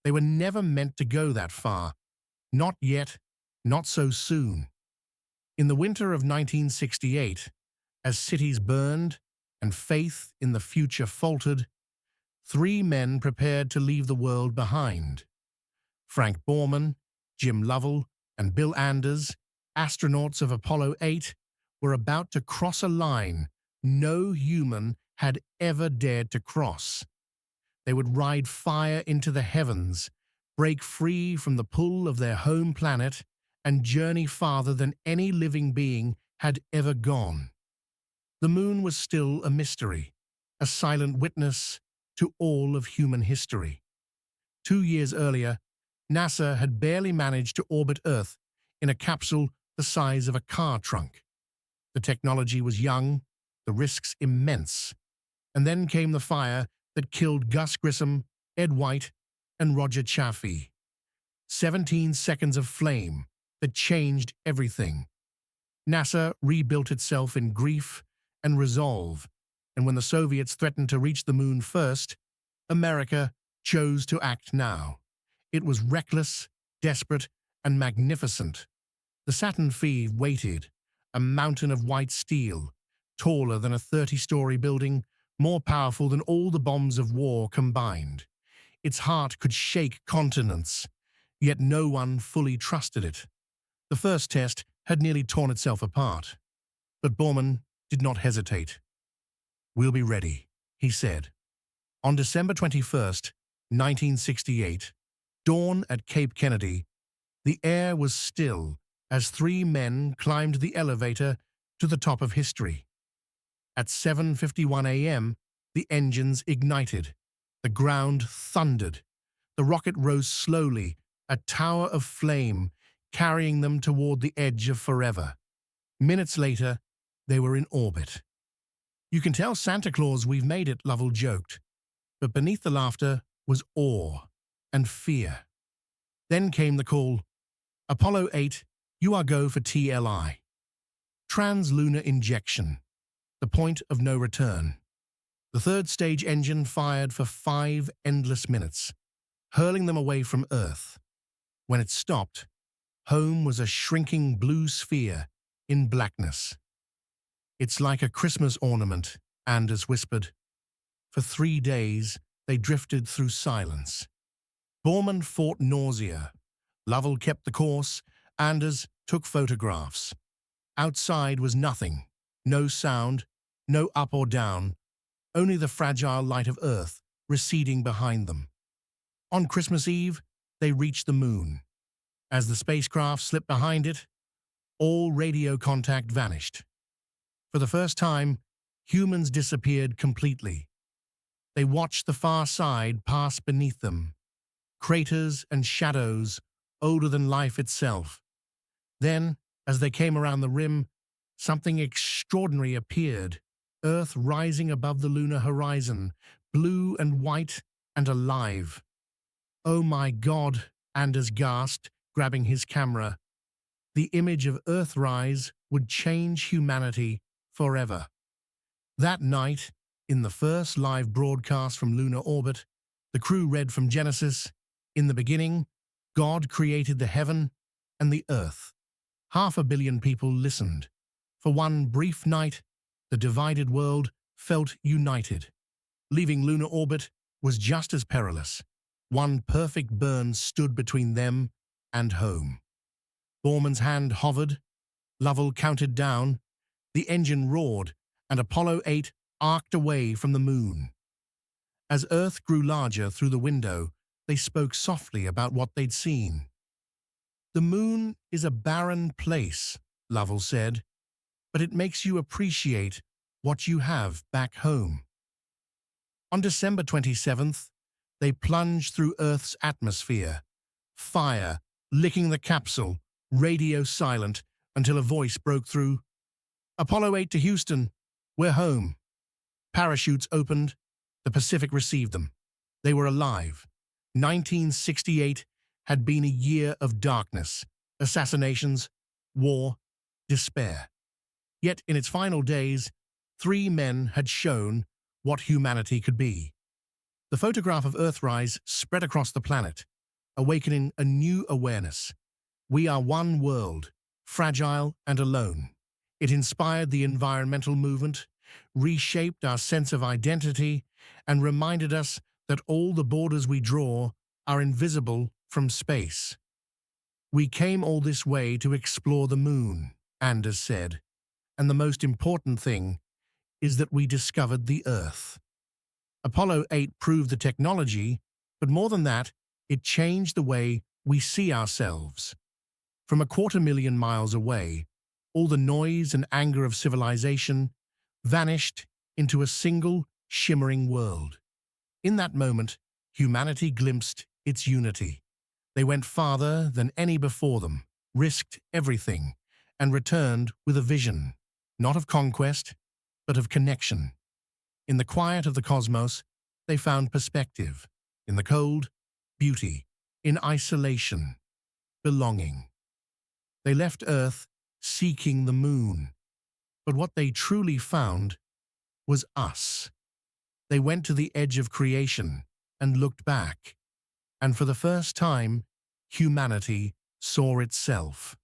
They were never meant to go that far. Not yet, not so soon. In the winter of 1968, as cities burned and faith in the future faltered, three men prepared to leave the world behind. Frank Borman, Jim Lovell, and Bill Anders, astronauts of Apollo 8, were about to cross a line no human had ever dared to cross. They would ride fire into the heavens, break free from the pull of their home planet, and journey farther than any living being had ever gone. The moon was still a mystery, a silent witness to all of human history. 2 years earlier, NASA had barely managed to orbit Earth in a capsule the size of a car trunk. The technology was young, the risks immense. And then came the fire that killed Gus Grissom, Ed White, and Roger Chaffee. 17 seconds of flame that changed everything. NASA rebuilt itself in grief and resolve, and when the Soviets threatened to reach the moon first, America chose to act now. It was reckless, desperate, and magnificent. The Saturn V waited, a mountain of white steel, taller than a 30-story building, more powerful than all the bombs of war combined. Its heart could shake continents, yet no one fully trusted it. The first test had nearly torn itself apart. But Borman did not hesitate. "We'll be ready," he said. On December 21st, 1968, dawn at Cape Kennedy, the air was still as three men climbed the elevator to the top of history. At 7:51 a.m., the engines ignited. The ground thundered. The rocket rose slowly, a tower of flame, carrying them toward the edge of forever. Minutes later, they were in orbit. "You can tell Santa Claus we've made it," Lovell joked. But beneath the laughter was awe and fear. Then came the call, "Apollo 8, you are go for TLI." Trans-lunar injection, the point of no return. The third stage engine fired for 5 endless minutes, hurling them away from Earth. When it stopped, home was a shrinking blue sphere in blackness. "It's like a Christmas ornament," Anders whispered. For 3 days, they drifted through silence. Borman fought nausea. Lovell kept the course. Anders took photographs. Outside was nothing. No sound, no up or down, only the fragile light of Earth receding behind them. On Christmas Eve, they reached the moon. As the spacecraft slipped behind it, all radio contact vanished. For the first time, humans disappeared completely. They watched the far side pass beneath them, craters and shadows older than life itself. Then, as they came around the rim, something extraordinary appeared, Earth rising above the lunar horizon, blue and white and alive. "Oh my God," Anders gasped, grabbing his camera. The image of Earthrise would change humanity forever. That night, in the first live broadcast from lunar orbit, the crew read from Genesis, "In the beginning, God created the heaven and the earth." 500 million people listened. For one brief night, the divided world felt united. Leaving lunar orbit was just as perilous. One perfect burn stood between them and home. Borman's hand hovered. Lovell counted down. The engine roared, and Apollo 8 arced away from the moon. As Earth grew larger through the window, they spoke softly about what they'd seen. "The moon is a barren place," Lovell said, "but it makes you appreciate what you have back home." On December 27th, they plunged through Earth's atmosphere, fire licking the capsule, radio silent, until a voice broke through. "Apollo 8 to Houston, we're home." Parachutes opened. The Pacific received them. They were alive. 1968 had been a year of darkness, assassinations, war, despair. Yet in its final days, 3 men had shown what humanity could be. The photograph of Earthrise spread across the planet, awakening a new awareness. We are one world, fragile and alone. It inspired the environmental movement, reshaped our sense of identity, and reminded us that all the borders we draw are invisible from space. We came all this way to explore the moon, Anders said, and the most important thing is that we discovered the Earth. Apollo 8 proved the technology, but more than that, it changed the way we see ourselves. From 250,000 miles away, all the noise and anger of civilization vanished into a single, shimmering world. In that moment, humanity glimpsed its unity. They went farther than any before them, risked everything, and returned with a vision, not of conquest, but of connection. In the quiet of the cosmos, they found perspective. In the cold, beauty. In isolation, belonging. They left Earth seeking the moon. But what they truly found was us. They went to the edge of creation and looked back. And for the first time, humanity saw itself.